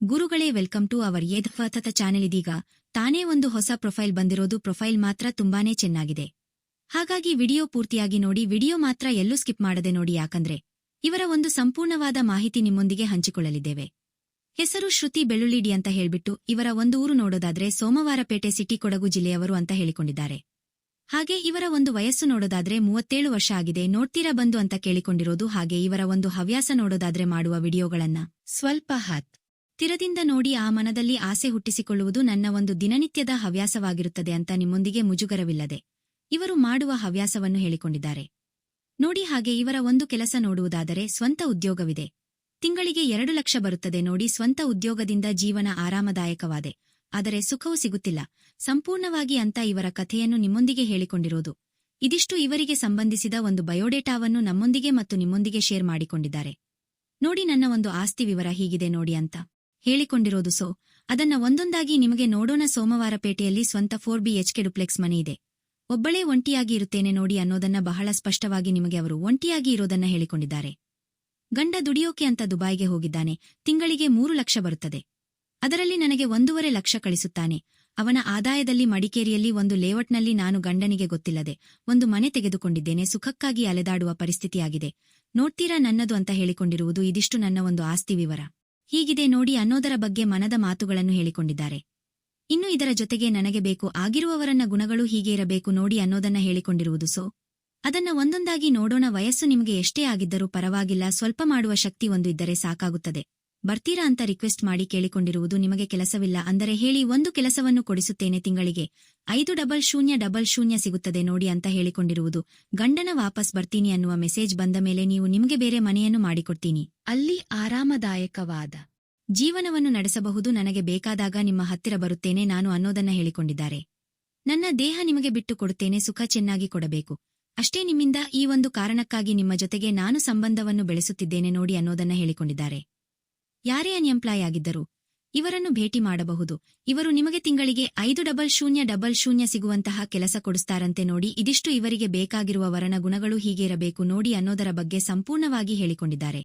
ಗುರುಗಳೇ welcome to our ಯಥಾರ್ಥತ channel. ಇದೀಗ ತಾನೇ ಒಂದು ಹೊಸ ಪ್ರೊಫೈಲ್ ಬಂದಿರೋದು. ಪ್ರೊಫೈಲ್ ಮಾತ್ರ ತುಂಬಾನೇ ಚೆನ್ನಾಗಿದೆ. ಹಾಗಾಗಿ ವಿಡಿಯೋ ಪೂರ್ತಿಯಾಗಿ ನೋಡಿ. ವಿಡಿಯೋ ಮಾತ್ರ ಎಲ್ಲೂ ಸ್ಕಿಪ್ ಮಾಡದೆ ನೋಡಿ, ಯಾಕಂದ್ರೆ ಇವರ ಒಂದು ಸಂಪೂರ್ಣವಾದ ಮಾಹಿತಿ ನಿಮ್ಮೊಂದಿಗೆ ಹಂಚಿಕೊಳ್ಳಲಿದ್ದೇವೆ. ಹೆಸರು ಶ್ರುತಿ ಬೆಳ್ಳುಳ್ಳಿಡಿ ಅಂತ ಹೇಳ್ಬಿಟ್ಟು ಇವರ ಒಂದು ಊರು ನೋಡೋದಾದ್ರೆ ಸೋಮವಾರಪೇಟೆ ಸಿಟಿ, ಕೊಡಗು ಜಿಲ್ಲೆಯವರು ಅಂತ ಹೇಳಿಕೊಂಡಿದ್ದಾರೆ. ಹಾಗೆ ಇವರ ಒಂದು ವಯಸ್ಸು ನೋಡೋದಾದ್ರೆ 37 ವರ್ಷ ಆಗಿದೆ. ನೋಡ್ತೀರಾ ಬಂದು ಅಂತ ಕೇಳಿಕೊಂಡಿರೋದು. ಹಾಗೆ ಇವರ ಒಂದು ಹವ್ಯಾಸ ನೋಡೋದಾದ್ರೆ ಮಾಡುವ ವಿಡಿಯೋಗಳನ್ನ ಸ್ವಲ್ಪ ಹತ್ತಿರದಿಂದ ನೋಡಿ ಆ ಮನದಲ್ಲಿ ಆಸೆ ಹುಟ್ಟಿಸಿಕೊಳ್ಳುವುದು ನನ್ನ ಒಂದು ದಿನನಿತ್ಯದ ಹವ್ಯಾಸವಾಗಿರುತ್ತದೆ ಅಂತ ನಿಮ್ಮೊಂದಿಗೆ ಮುಜುಗರವಿಲ್ಲದೆ ಇವರು ಮಾಡುವ ಹವ್ಯಾಸವನ್ನು ಹೇಳಿಕೊಂಡಿದ್ದಾರೆ ನೋಡಿ. ಹಾಗೆ ಇವರ ಒಂದು ಕೆಲಸ ನೋಡುವುದಾದರೆ ಸ್ವಂತ ಉದ್ಯೋಗವಿದೆ. ತಿಂಗಳಿಗೆ 2 ಲಕ್ಷ ಬರುತ್ತದೆ ನೋಡಿ. ಸ್ವಂತ ಉದ್ಯೋಗದಿಂದ ಜೀವನ ಆರಾಮದಾಯಕವಾದೆ, ಆದರೆ ಸುಖವೂ ಸಿಗುತ್ತಿಲ್ಲ ಸಂಪೂರ್ಣವಾಗಿ ಅಂತ ಇವರ ಕಥೆಯನ್ನು ನಿಮ್ಮೊಂದಿಗೆ ಹೇಳಿಕೊಂಡಿರೋದು. ಇದಿಷ್ಟು ಇವರಿಗೆ ಸಂಬಂಧಿಸಿದ ಒಂದು ಬಯೋಡೇಟಾವನ್ನು ನಮ್ಮೊಂದಿಗೆ ಮತ್ತು ನಿಮ್ಮೊಂದಿಗೆ ಶೇರ್ ಮಾಡಿಕೊಂಡಿದ್ದಾರೆ ನೋಡಿ. ನನ್ನ ಒಂದು ಆಸ್ತಿ ವಿವರ ಹೀಗಿದೆ ನೋಡಿ ಅಂತ ಹೇಳಿಕೊಂಡಿರೋದು. ಸೊ ಅದನ್ನ ಒಂದೊಂದಾಗಿ ನಿಮಗೆ ನೋಡೋಣ. ಸೋಮವಾರಪೇಟೆಯಲ್ಲಿ ಸ್ವಂತ 4BHK ಡುಪ್ಲೆಕ್ಸ್ ಮನೆ ಇದೆ. ಒಬ್ಬಳೇ ಒಂಟಿಯಾಗಿ ಇರುತ್ತೇನೆ ನೋಡಿ ಅನ್ನೋದನ್ನ ಬಹಳ ಸ್ಪಷ್ಟವಾಗಿ ನಿಮಗೆ ಅವರು ಒಂಟಿಯಾಗಿ ಇರೋದನ್ನ ಹೇಳಿಕೊಂಡಿದ್ದಾರೆ. ಗಂಡ ದುಡಿಯೋಕೆ ಅಂತ ದುಬೈಗೆ ಹೋಗಿದ್ದಾನೆ. ತಿಂಗಳಿಗೆ 3 ಲಕ್ಷ ಬರುತ್ತದೆ. ಅದರಲ್ಲಿ ನನಗೆ 1.5 ಲಕ್ಷ ಕಳಿಸುತ್ತಾನೆ. ಅವನ ಆದಾಯದಲ್ಲಿ ಮಡಿಕೇರಿಯಲ್ಲಿ ಒಂದು ಲೇಔಟ್ನಲ್ಲಿ ನಾನು ಗಂಡನಿಗೆ ಗೊತ್ತಿಲ್ಲದೆ ಒಂದು ಮನೆ ತೆಗೆದುಕೊಂಡಿದ್ದೇನೆ. ಸುಖಕ್ಕಾಗಿ ಅಲೆದಾಡುವ ಪರಿಸ್ಥಿತಿಯಾಗಿದೆ. ನೋಡ್ತೀರಾ ನನ್ನದು ಅಂತ ಹೇಳಿಕೊಂಡಿರುವುದು. ಇದಿಷ್ಟು ನನ್ನ ಒಂದು ಆಸ್ತಿ ವಿವರ ಹೀಗಿದೆ ನೋಡಿ ಅನ್ನೋದರ ಬಗ್ಗೆ ಮನದ ಮಾತುಗಳನ್ನು ಹೇಳಿಕೊಂಡಿದ್ದಾರೆ. ಇನ್ನು ಇದರ ಜೊತೆಗೆ ನನಗೆ ಬೇಕು ಆಗಿರುವವರನ್ನ ಗುಣಗಳು ಹೀಗೆ ಇರಬೇಕು ನೋಡಿ ಅನ್ನೋದನ್ನ ಹೇಳಿಕೊಂಡಿರುವುದು. ಸೊ ಅದನ್ನ ಒಂದೊಂದಾಗಿ ನೋಡೋಣ. ವಯಸ್ಸು ನಿಮಗೆ ಎಷ್ಟೇ ಆಗಿದ್ದರೂ ಪರವಾಗಿಲ್ಲ, ಸ್ವಲ್ಪ ಮಾಡುವ ಶಕ್ತಿ ಒಂದು ಇದ್ದರೆ ಸಾಕಾಗುತ್ತದೆ. ಬರ್ತೀರಾ ಅಂತ ರಿಕ್ವೆಸ್ಟ್ ಮಾಡಿ ಕೇಳಿಕೊಂಡಿರುವುದು. ನಿಮಗೆ ಕೆಲಸವಿಲ್ಲ ಅಂದರೆ ಹೇಳಿ, ಒಂದು ಕೆಲಸವನ್ನು ಕೊಡಿಸುತ್ತೇನೆ. ತಿಂಗಳಿಗೆ 5000 ಸಿಗುತ್ತದೆ ನೋಡಿ ಅಂತ ಹೇಳಿಕೊಂಡಿರುವುದು. ಗಂಡನ ವಾಪಸ್ ಬರ್ತೀನಿ ಅನ್ನುವ ಮೆಸೇಜ್ ಬಂದ ಮೇಲೆ ನೀವು ನಿಮಗೆ ಬೇರೆ ಮನೆಯನ್ನು ಮಾಡಿಕೊಡ್ತೀನಿ, ಅಲ್ಲಿ ಆರಾಮದಾಯಕವಾದ ಜೀವನವನ್ನು ನಡೆಸಬಹುದು. ನನಗೆ ಬೇಕಾದಾಗ ನಿಮ್ಮ ಹತ್ತಿರ ಬರುತ್ತೇನೆ ನಾನು ಅನ್ನೋದನ್ನ ಹೇಳಿಕೊಂಡಿದ್ದಾರೆ. ನನ್ನ ದೇಹ ನಿಮಗೆ ಬಿಟ್ಟು ಕೊಡುತ್ತೇನೆ, ಸುಖ ಚೆನ್ನಾಗಿ ಕೊಡಬೇಕು ಅಷ್ಟೇ ನಿಮ್ಮಿಂದ. ಈ ಒಂದು ಕಾರಣಕ್ಕಾಗಿ ನಿಮ್ಮ ಜೊತೆಗೆ ನಾನು ಸಂಬಂಧವನ್ನು ಬೆಳೆಸುತ್ತಿದ್ದೇನೆ ನೋಡಿ ಅನ್ನೋದನ್ನ ಹೇಳಿಕೊಂಡಿದ್ದಾರೆ. ಯಾರೇ ಅನ್ಎಂಪ್ಲಾಯ್ ಆಗಿದ್ದರೂ ಇವರನ್ನು ಭೇಟಿ ಮಾಡಬಹುದು. ಇವರು ನಿಮಗೆ ತಿಂಗಳಿಗೆ 5000 ಸಿಗುವಂತಹ ಕೆಲಸ ಕೊಡಿಸ್ತಾರಂತೆ ನೋಡಿ. ಇದಿಷ್ಟು ಇವರಿಗೆ ಬೇಕಾಗಿರುವ ವರನ ಗುಣಗಳು ಹೀಗೆ ಇರಬೇಕು ನೋಡಿ ಅನ್ನೋದರ ಬಗ್ಗೆ ಸಂಪೂರ್ಣವಾಗಿ ಹೇಳಿಕೊಂಡಿದ್ದಾರೆ.